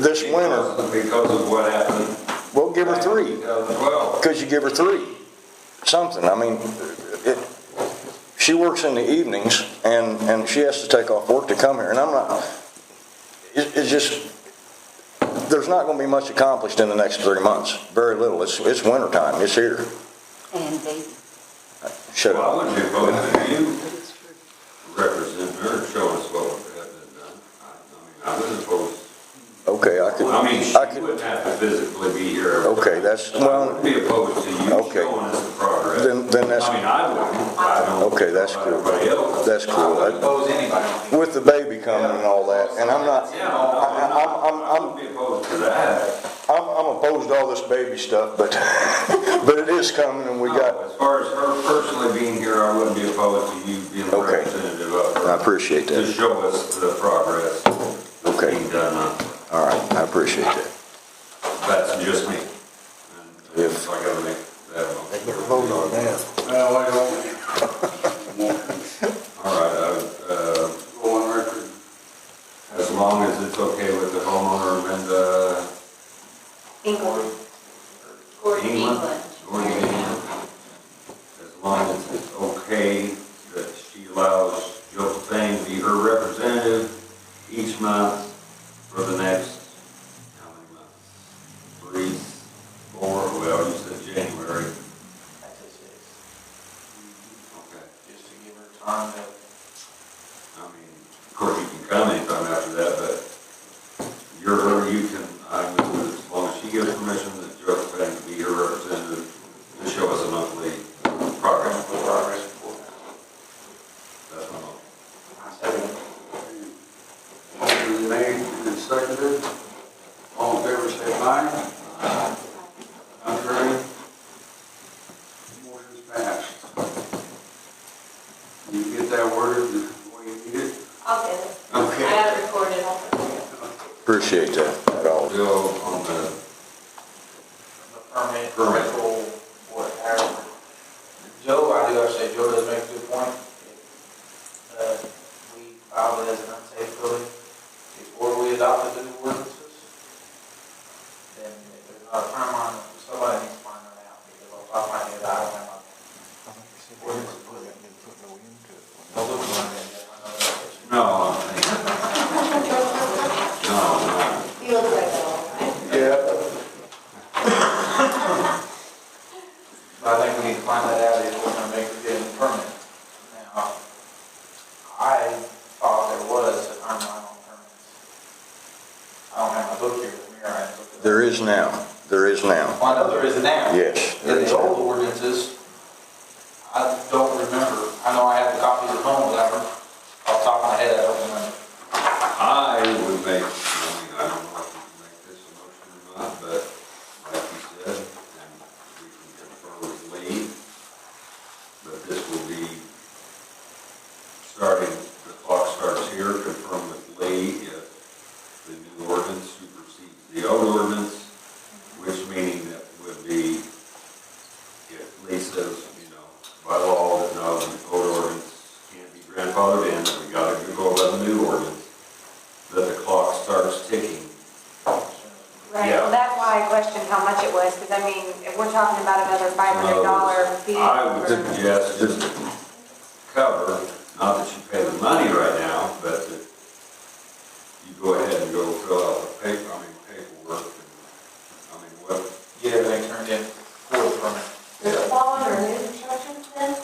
[SPEAKER 1] this winter,
[SPEAKER 4] Because of what happened.
[SPEAKER 1] we'll give her 3.
[SPEAKER 4] 2012.
[SPEAKER 1] Because you give her 3, something. I mean, she works in the evenings, and she has to take off work to come here, and I'm not, it's just, there's not going to be much accomplished in the next 3 months. Very little. It's winter time. It's here.
[SPEAKER 9] And baby.
[SPEAKER 1] Shut
[SPEAKER 4] Well, I
[SPEAKER 1] up.
[SPEAKER 4] wouldn't be opposed to you representing her, showing us what would have been done. I wouldn't oppose.
[SPEAKER 1] Okay, I could.
[SPEAKER 4] I mean, she
[SPEAKER 1] I could.
[SPEAKER 4] wouldn't have to physically be here every time.
[SPEAKER 1] Okay, that's,
[SPEAKER 4] I
[SPEAKER 1] well,
[SPEAKER 4] wouldn't be opposed to you
[SPEAKER 1] Okay.
[SPEAKER 4] showing us the progress.
[SPEAKER 1] then that's,
[SPEAKER 4] I mean, I wouldn't. I don't.
[SPEAKER 1] okay, that's
[SPEAKER 4] know
[SPEAKER 1] cool.
[SPEAKER 4] about everybody else.
[SPEAKER 1] That's
[SPEAKER 10] I
[SPEAKER 1] cool.
[SPEAKER 10] wouldn't oppose anybody.
[SPEAKER 1] With the baby coming and all that, and I'm not,
[SPEAKER 4] Yeah, I wouldn't be opposed to that.
[SPEAKER 1] I'm opposed to all this baby stuff, but, but it is coming, and we got,
[SPEAKER 4] As far as her personally being here, I wouldn't be opposed to you being a
[SPEAKER 1] Okay.
[SPEAKER 4] representative of her.
[SPEAKER 1] I appreciate
[SPEAKER 4] To
[SPEAKER 1] that.
[SPEAKER 4] show us the progress that's
[SPEAKER 1] Okay.
[SPEAKER 4] being done.
[SPEAKER 1] All right, I appreciate that.
[SPEAKER 4] That's just me. And
[SPEAKER 1] If-
[SPEAKER 4] I gotta make that one.
[SPEAKER 8] Well, I don't.
[SPEAKER 4] All right,
[SPEAKER 8] Go on record.
[SPEAKER 4] as long as okay with the homeowner, Linda
[SPEAKER 5] England.
[SPEAKER 2] Gordon England.
[SPEAKER 4] Gordon England, as long as it's okay that she allows Joe Payne to be her representative each month for the next, how many months? 3, 4, well, you said January.
[SPEAKER 10] I'd say 6.
[SPEAKER 4] Okay.
[SPEAKER 10] Just to give her time to,
[SPEAKER 4] I mean, of course, you can come anytime after that, but you're her, you can, I mean, as long as she gives permission that Joe Payne to be her representative to show us a monthly progress.
[SPEAKER 10] progress report.
[SPEAKER 4] That's my motion.
[SPEAKER 10] I second it.
[SPEAKER 8] Motion made and seconded. All in favor, say aye. Contrary? Motion's passed. You get that worded the way you need it?
[SPEAKER 2] I'll get it.
[SPEAKER 8] Okay.
[SPEAKER 2] I got it recorded. I'll put it.
[SPEAKER 1] Appreciate that at all.
[SPEAKER 4] Bill, on the
[SPEAKER 10] The permit,
[SPEAKER 4] Permit.
[SPEAKER 10] rental, whatever. Joe, I do have to say, Joe does make a good point. We filed it as an unsafe building before we adopted the new ordinances. Then if there's not a timeline, somebody needs to find that out, because off the top of my head, I don't have my ordinance to put it. No, look at mine, I know that.
[SPEAKER 4] no, I'm thinking. No, no.
[SPEAKER 2] You look like that all the time.
[SPEAKER 8] Yeah.
[SPEAKER 10] But I think we need to find that out if we're gonna make her get a permit. Now, I thought there was a timeline on permits. I don't have my book here with me, or I looked it up.
[SPEAKER 1] There is now. There is now.
[SPEAKER 10] Well, I know there is now.
[SPEAKER 1] Yes.
[SPEAKER 10] In the old ordinances, I don't remember, I know I have the copies at home, but off the top of my head, I don't remember.
[SPEAKER 4] I would make, I mean, I don't know if we can make this a motion or not, but like you said, and we can confer with Lee, but this will be starting, the clock starts here, confirm with Lee if the new ordinance supersedes the old ordinance, which meaning that would be, if Lee says, you know, by law, that no, the old ordinance can't be grandfathered in, that we gotta go by the new ordinance, that the clock starts ticking.
[SPEAKER 5] Right,
[SPEAKER 4] Yeah.
[SPEAKER 5] well, that's why I questioned how much it was, because I mean, if we're talking about another $500 fee.
[SPEAKER 4] I would
[SPEAKER 5] for-
[SPEAKER 4] suggest just to cover, not that you pay the money right now, but that you go ahead and go fill out the paperwork, and, I mean, what,
[SPEAKER 10] Get everything turned in for the permit.
[SPEAKER 2] Does it fall under new construction then?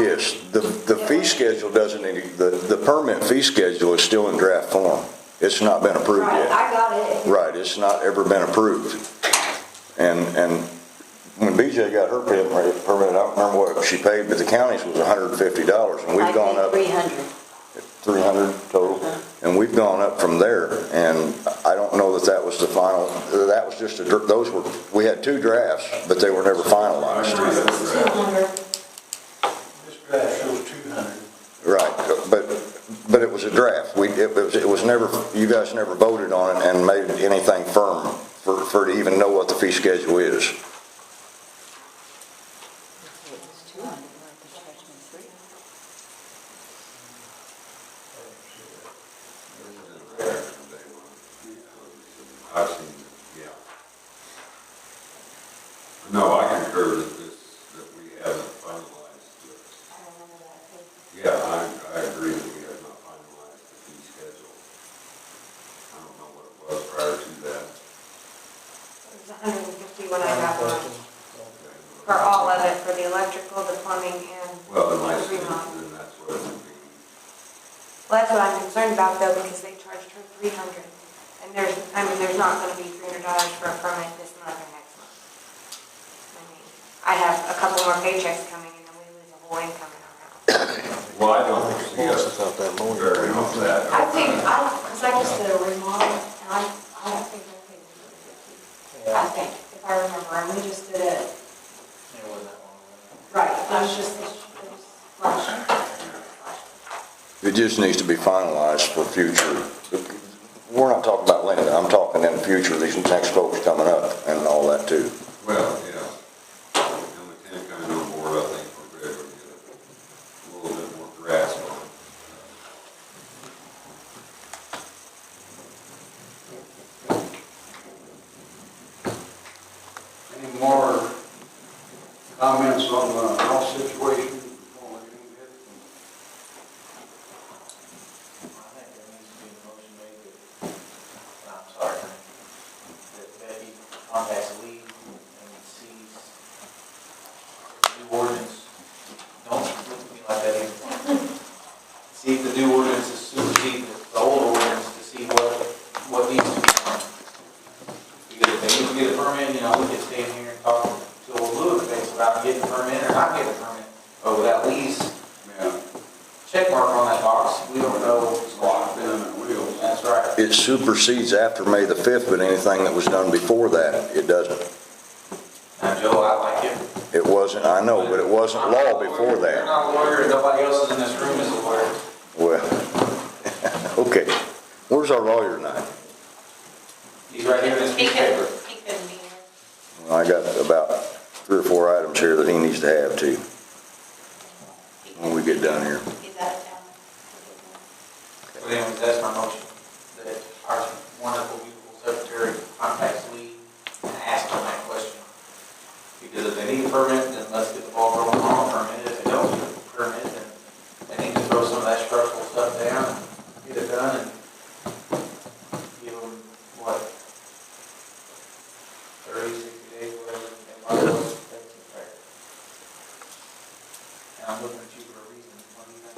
[SPEAKER 1] Yes, the fee schedule doesn't, the permit fee schedule is still in draft form. It's not been approved
[SPEAKER 2] Right,
[SPEAKER 1] yet.
[SPEAKER 2] I got it.
[SPEAKER 1] Right, it's not ever been approved. And when BJ got her permit, I don't remember what she paid, but the county's was $150, and we've gone up.
[SPEAKER 9] 300.
[SPEAKER 1] 300 total, and we've gone up from there, and I don't know that was the final, that was just those were, we had 2 drafts, but they were never finalized.
[SPEAKER 2] 200.
[SPEAKER 7] This draft shows 200.
[SPEAKER 1] Right, but it was a draft, it was never, you guys never voted on it and made anything firm for to even know what the fee schedule is.
[SPEAKER 9] It's 200, like the charge me 3.
[SPEAKER 4] I've seen, yeah. No, I concur that we haven't finalized this.
[SPEAKER 2] I remember that too.
[SPEAKER 4] Yeah, I agree that we have not finalized the fee schedule. I don't know what it was prior to that.
[SPEAKER 5] It was 150 when I got mine, for all of it, for the electrical, the plumbing, and
[SPEAKER 4] Well, then
[SPEAKER 5] the
[SPEAKER 4] like,
[SPEAKER 5] remodel.
[SPEAKER 4] then that's what it would be.
[SPEAKER 5] Well, that's what I'm concerned about though, because they charged her 300, and there's not gonna be $300 for a permit this month or next month. I mean, I have a couple more paychecks coming in, and we lose a whole income in our house.
[SPEAKER 4] Well, I don't see us very off that.
[SPEAKER 2] I think, because I just did a remodel, and I don't think I paid $250. I think, if I remember, and we just did it,
[SPEAKER 10] It wasn't that long ago.
[SPEAKER 2] right, it was just, it was last year.
[SPEAKER 1] It just needs to be finalized for future. We're not talking about Linda, I'm talking in the future, these next folks coming up and all that too.
[SPEAKER 4] Well, yeah. And with Tim coming on board, I think we're good to get a little bit more grasp on it.
[SPEAKER 8] comments on the house situation before we can get?
[SPEAKER 10] I think there needs to be a motion made that, I'm sorry, that Becky contacts Lee and sees the new ordinance. Don't look at me like that either. See if the new ordinance is superseding the old ordinance to see what needs to be done. Because if they need to get a permit, you know, we can stand here and talk till we're blue in the face about getting a permit or not getting a permit. But without Lee's
[SPEAKER 8] Yeah,
[SPEAKER 10] check mark on that box, we don't know.
[SPEAKER 8] it's locked in and wheels.
[SPEAKER 10] That's right.
[SPEAKER 1] It supersedes after May the 5th, but anything that was done before that, it doesn't.
[SPEAKER 10] Now, Joe, I like you.
[SPEAKER 1] It wasn't, I know, but it wasn't law before
[SPEAKER 10] You're
[SPEAKER 1] that.
[SPEAKER 10] not a lawyer, and nobody else in this room is a lawyer.
[SPEAKER 1] Well, okay. Where's our lawyer tonight?
[SPEAKER 10] He's right here in this piece of paper.
[SPEAKER 2] He couldn't be here.
[SPEAKER 1] Well, I got about 3 or 4 items here that he needs to have too, when we get done here.
[SPEAKER 2] He's out of town.
[SPEAKER 10] But anyways, that's my motion, that our wonderful, beautiful secretary contacts Lee and asks him that question. Because if they need a permit, then let's get the ball rolling on a permit. If they don't get a permit, then they need to throw some of that structural stuff down and get it done and give them, what, 30, 60 days, whatever they want to do. And I'm looking at you for a reason. What do you think?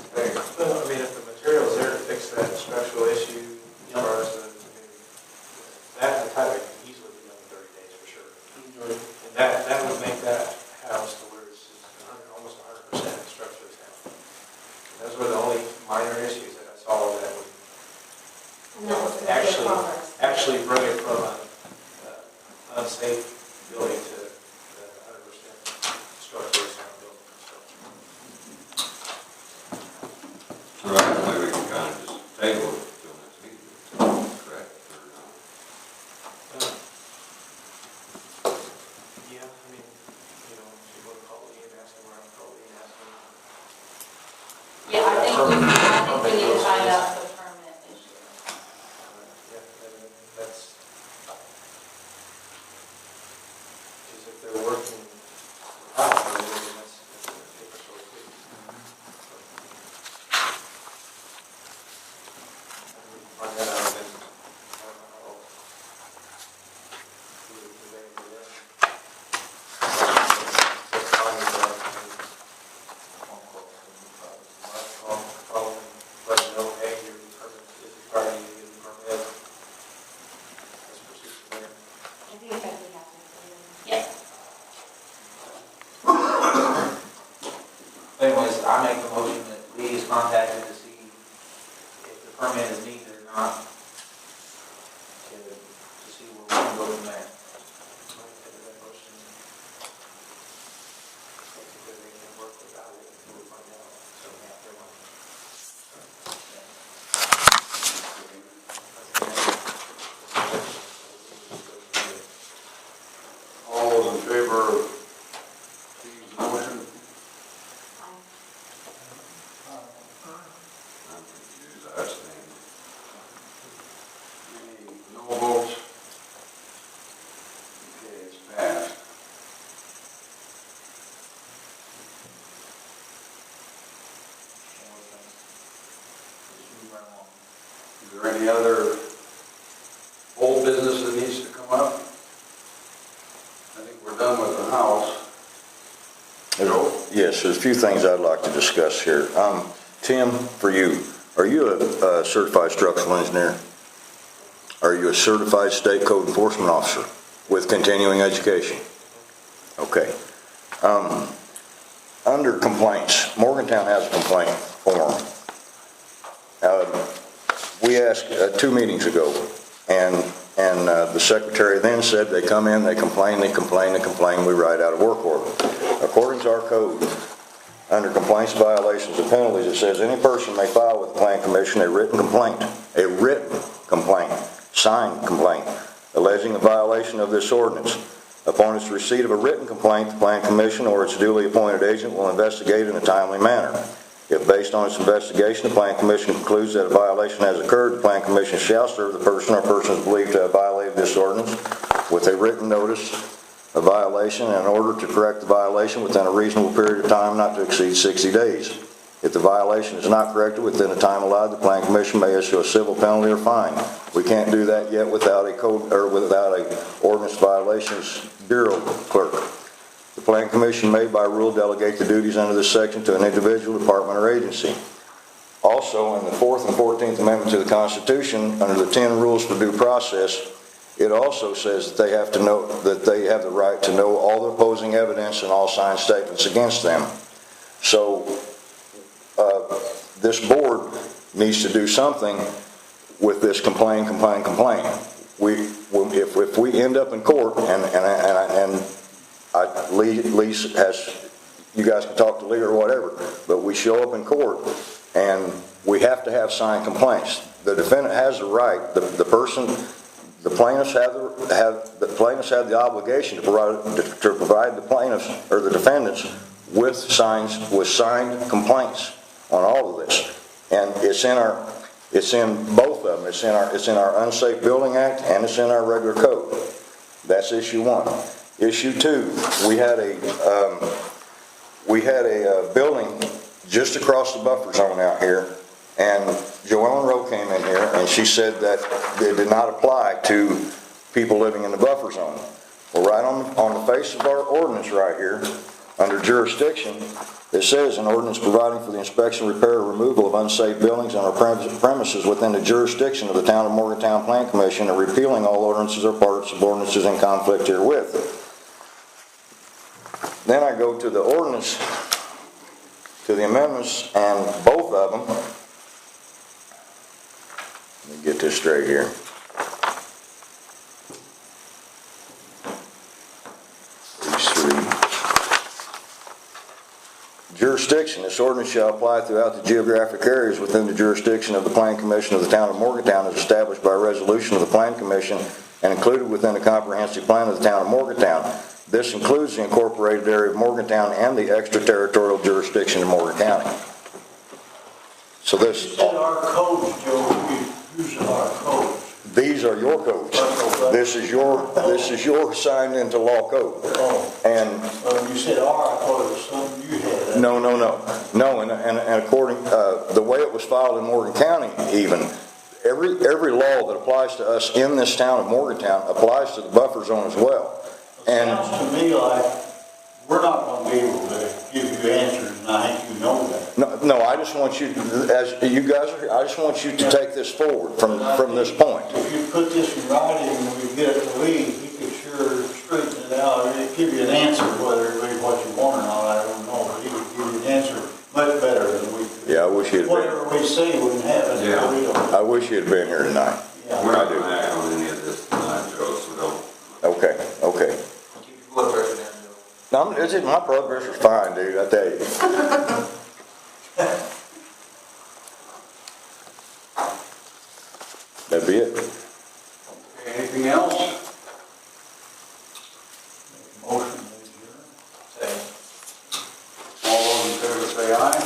[SPEAKER 3] Well, I mean, if the material's there to fix that structural issue, as far as that type of easily be done in 30 days for sure. And that would make that house to where it's almost 100% structurally sound. Those were the only minor issues that I saw that would actually bring it from an unsafe building to the 100% structurally sound building.
[SPEAKER 4] So right, maybe we can kind of just table it till next meeting, correct, or not?
[SPEAKER 3] Yeah, I mean, you know, if you want to call Lee and ask him, or I can call Lee and ask him.
[SPEAKER 2] Yeah, I think we need to find out the permit issue.
[SPEAKER 3] Yeah, and that's, because if they're working out, then that's going to take a short fix. Find that out, then, I don't know how. We would convey it to them. Just finding that, call them, let them know, hey, your permit, this is part of you, get the permit. Let's proceed from there.
[SPEAKER 5] I think that we have to.
[SPEAKER 2] Yes.
[SPEAKER 10] Anyways, I make the motion that Lee is contacted to see if the permit is needed or not, to see where we can go from there.
[SPEAKER 8] All those in favor of Steve's motion?
[SPEAKER 4] I'm confused, I abstain.
[SPEAKER 8] Any no votes? Okay, it's passed.
[SPEAKER 10] Just move right along.
[SPEAKER 8] Is there any other old business that needs to come up? I think we're done with the house.
[SPEAKER 1] Yes, there's a few things I'd like to discuss here. Tim, for you, are you a certified structural engineer? Are you a certified state code enforcement officer with continuing education? Okay. Under complaints, Morgantown has a complaint form. We asked 2 meetings ago, and the secretary then said they come in, they complain, we write out a work order. According to our code, under complaints, violations, and penalties, it says any person may file with the Plan Commission a written complaint, signed complaint, alleging a violation of this ordinance. Upon its receipt of a written complaint, the Plan Commission or its duly appointed agent will investigate in a timely manner. If based on its investigation, the Plan Commission concludes that a violation has occurred, the Plan Commission shall serve the person or persons believed to have violated this ordinance with a written notice a violation and in order to correct the violation within a reasonable period of time not to exceed 60 days. If the violation is not corrected within the time allowed, the Planning Commission may issue a civil penalty or fine. We can't do that yet without a code, or without a ordinance violations bureau clerk. The Planning Commission may by rule delegate the duties under this section to an individual, department, or agency. Also, in the 4th and 14th Amendment to the Constitution, under the 10 rules for due process, it also says that they have to know, that they have the right to know all the opposing evidence and all signed statements against them. So, this board needs to do something with this complain. If we end up in court, Lee has, you guys can talk to Lee or whatever, but we show up in court and we have to have signed complaints. The defendant has the right, the plaintiffs have the obligation to provide the plaintiffs or the defendants with signed complaints on all of this. And it's in both of them. It's in our Unsafe Building Act and it's in our regular code. That's issue 1. Issue 2, we had a building just across the buffer zone out here, and Joellen Rowe came in here and she said that it did not apply to people living in the buffer zone. Well, right on the face of our ordinance right here, under jurisdiction, it says an ordinance providing for the inspection, repair, or removal of unsafe buildings on our premises within the jurisdiction of the Town of Morgantown Planning Commission and repealing all ordinances or parts of ordinances in conflict herewith. Then I go to the ordinance, to the amendments, and both of them, let me get this straight here. These 3. Jurisdiction. This ordinance shall apply throughout the geographic areas within the jurisdiction of the Planning Commission of the Town of Morgantown as established by resolution of the Planning Commission and included within the comprehensive plan of the Town of Morgantown. This includes the incorporated area of Morgantown and the extraterritorial jurisdiction of Morgan County. So this...
[SPEAKER 7] You said our codes, Joe. These are our codes.
[SPEAKER 1] These are your codes. This is your signed into law code.
[SPEAKER 7] Oh.
[SPEAKER 1] And
[SPEAKER 7] you said our, I thought it was something you had.
[SPEAKER 1] No, and according, the way it was filed in Morgan County even, every law that applies to us in this town of Morgantown applies to the buffer zone as well. And
[SPEAKER 7] it sounds to me like we're not going to be able to give you answers, and I think you know that.
[SPEAKER 1] No, I just want you, as you guys are here, I just want you to take this forward from this point.
[SPEAKER 7] If you put this in writing and we get it to Lee, he could sure straighten it out, and give you an answer, whether it be what you want or not, I don't know, but he would give you an answer much better than we could.
[SPEAKER 1] Yeah, I wish he'd been.
[SPEAKER 7] Whatever we say wouldn't happen.
[SPEAKER 4] Yeah.
[SPEAKER 7] We don't.
[SPEAKER 1] I wish he'd been here tonight.
[SPEAKER 7] Yeah.
[SPEAKER 4] We're not going to act on any of this tonight, Joe, so don't.
[SPEAKER 1] Okay.
[SPEAKER 10] Keep your blood pressure down, Joe.
[SPEAKER 1] No, my blood pressure's fine, dude, I tell you. That'd be it.
[SPEAKER 8] Okay, anything else?
[SPEAKER 7] Motion to adjourn.
[SPEAKER 10] Say.
[SPEAKER 8] All those in favor say aye.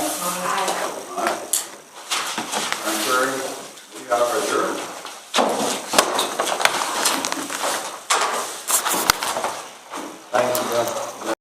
[SPEAKER 8] Aye. Contrary? We are